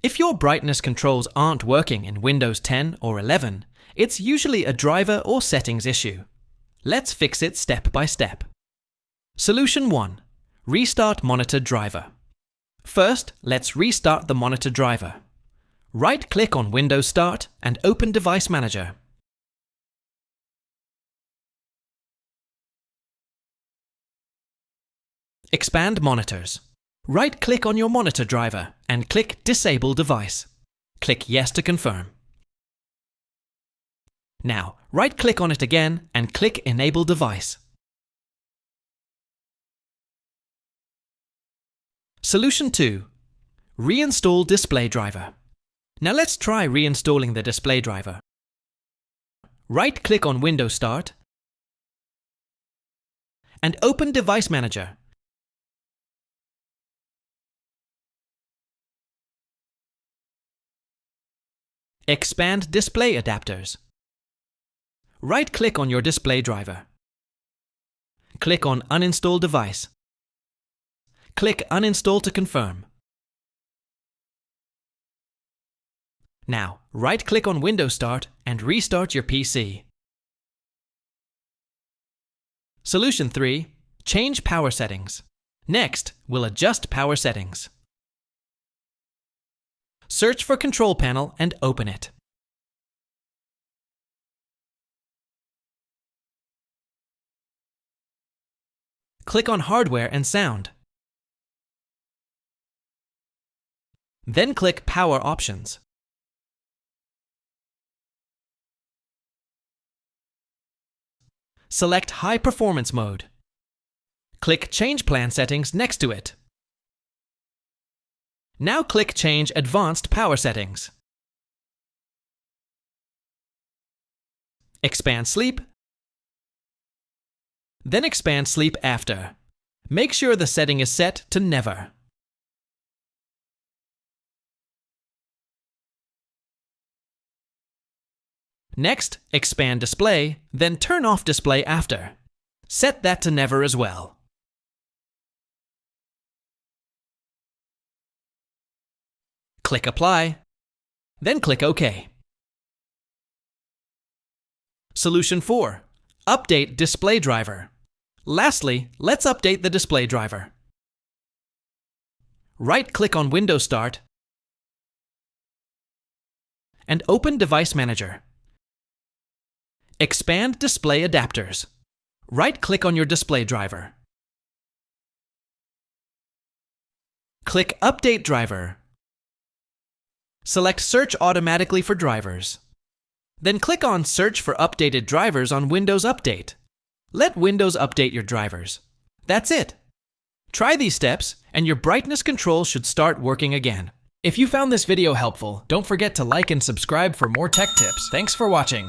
If your brightness controls aren't working in Windows 10 or 11, it's usually a driver or settings issue. Let's fix it step by step. Solution 1. Restart monitor driver. First, let's restart the monitor driver. Right-click on Windows Start and open Device Manager. Expand monitors. Right-click on your monitor driver and click Disable Device. Click Yes to confirm. Now, right-click on it again and click Enable Device. Solution 2. Reinstall Display driver. Now let's try reinstalling the display driver. Right-click on Windows Start and open Device Manager. Expand display adapters. Right-click on your display driver. Click on Uninstall Device. Click Uninstall to confirm. Now, right-click on Windows Start and restart your PC. Solution 3. Change power settings. Next, we'll adjust power settings. Search for Control Panel and open it. Click on Hardware and Sound. Then click Power Options. Select High Performance Mode. Click Change Plan Settings next to it. Now click Change Advanced Power Settings. Expand Sleep. Then expand Sleep After. Make sure the setting is set to Never. Next, expand Display, then turn off Display After. Set that to Never as well. Click Apply, then click OK. Solution 4. Update display driver. Lastly, let's update the display driver. Right-click on Windows Start and open Device Manager. Expand Display Adapters. Right-click on your display driver. Click Update Driver. Select Search automatically for drivers. Then click on Search for updated drivers on Windows Update. Let Windows update your drivers. That's it. Try these steps and your brightness control should start working again. If you found this video helpful, don't forget to like and subscribe for more tech tips. Thanks for watching.